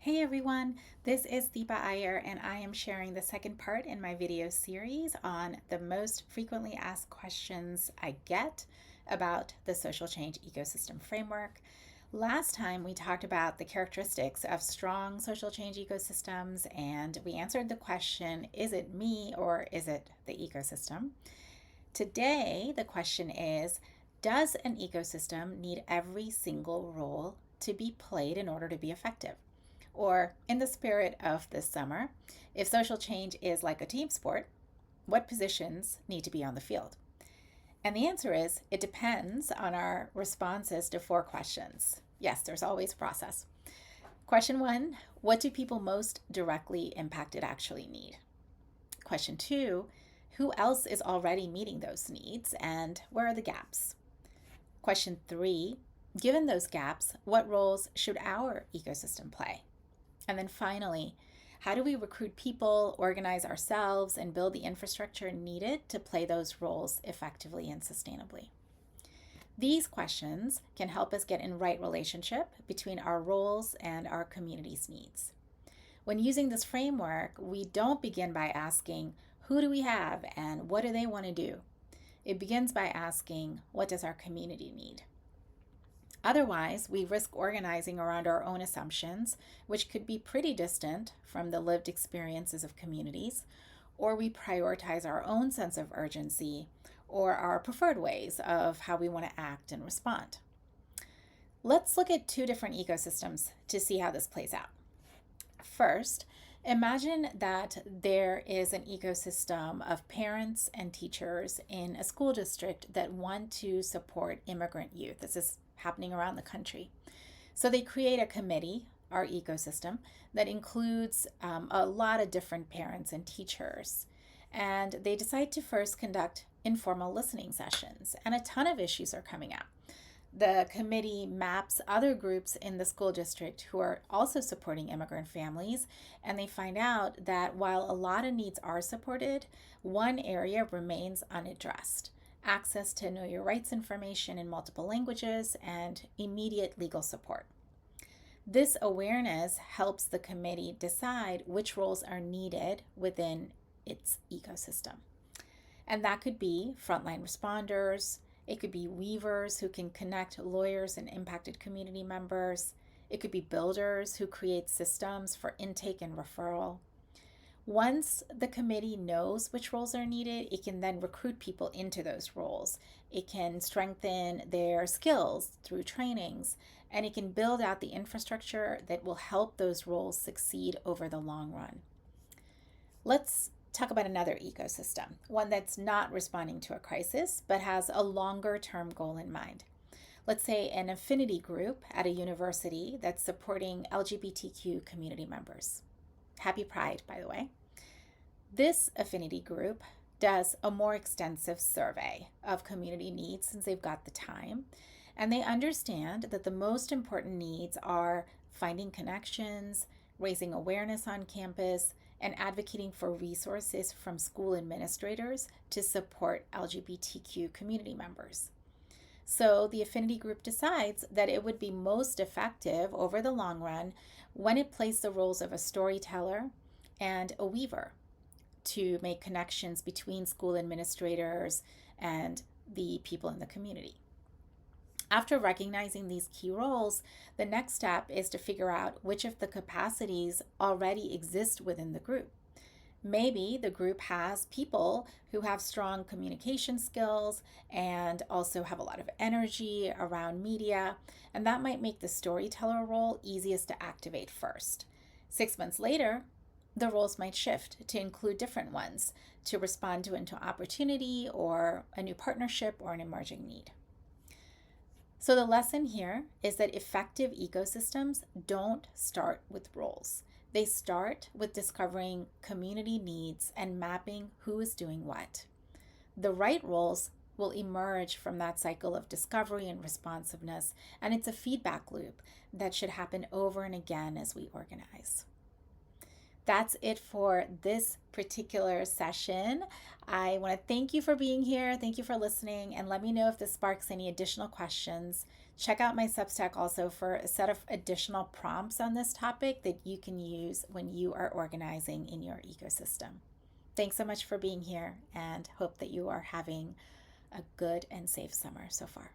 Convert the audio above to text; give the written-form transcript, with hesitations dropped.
Hey everyone, this is Deepa Iyer, and I am sharing the second part in my video series on the most frequently asked questions I get about the social change ecosystem framework. Last time we talked about the characteristics of strong social change ecosystems, and we answered the question, is it me or is it the ecosystem? Today, the question is, does an ecosystem need every single role to be played in order to be effective? Or, in the spirit of this summer, if social change is like a team sport, what positions need to be on the field? And the answer is it depends on our responses to four questions. Yes, there's always a process. Question one, what do people most directly impacted actually need? Question two, who else is already meeting those needs and where are the gaps? Question three, given those gaps, what roles should our ecosystem play? And then finally, how do we recruit people, organize ourselves, and build the infrastructure needed to play those roles effectively and sustainably? These questions can help us get in right relationship between our roles and our community's needs. When using this framework, we don't begin by asking, who do we have and what do they want to do? It begins by asking, what does our community need? Otherwise, we risk organizing around our own assumptions, which could be pretty distant from the lived experiences of communities, or we prioritize our own sense of urgency or our preferred ways of how we want to act and respond. Let's look at two different ecosystems to see how this plays out. First, imagine that there is an ecosystem of parents and teachers in a school district that want to support immigrant youth. This is happening around the country. So they create a committee, our ecosystem, that includes a lot of different parents and teachers. And they decide to first conduct informal listening sessions, and a ton of issues are coming out. The committee maps other groups in the school district who are also supporting immigrant families, and they find out that while a lot of needs are supported, one area remains unaddressed: access to know your rights information in multiple languages and immediate legal support. This awareness helps the committee decide which roles are needed within its ecosystem. And that could be frontline responders, it could be weavers who can connect lawyers and impacted community members, it could be builders who create systems for intake and referral. Once the committee knows which roles are needed, it can then recruit people into those roles. It can strengthen their skills through trainings, and it can build out the infrastructure that will help those roles succeed over the long run. Let's talk about another ecosystem, one that's not responding to a crisis, but has a longer term goal in mind. Let's say an affinity group at a university that's supporting LGBTQ community members. Happy Pride, by the way. This affinity group does a more extensive survey of community needs since they've got the time, and they understand that the most important needs are finding connections, raising awareness on campus, and advocating for resources from school administrators to support LGBTQ community members. So the affinity group decides that it would be most effective over the long run when it plays the roles of a storyteller and a weaver to make connections between school administrators and the people in the community. After recognizing these key roles, the next step is to figure out which of the capacities already exist within the group. Maybe the group has people who have strong communication skills and also have a lot of energy around media, and that might make the storyteller role easiest to activate first. 6 months later, the roles might shift to include different ones to respond to an opportunity or a new partnership or an emerging need. So the lesson here is that effective ecosystems don't start with roles. They start with discovering community needs and mapping who is doing what. The right roles will emerge from that cycle of discovery and responsiveness, and it's a feedback loop that should happen over and again as we organize. That's it for this particular session. I want to thank you for being here. Thank you for listening, and let me know if this sparks any additional questions. Check out my Substack also for a set of additional prompts on this topic that you can use when you are organizing in your ecosystem. Thanks so much for being here, and hope that you are having a good and safe summer so far.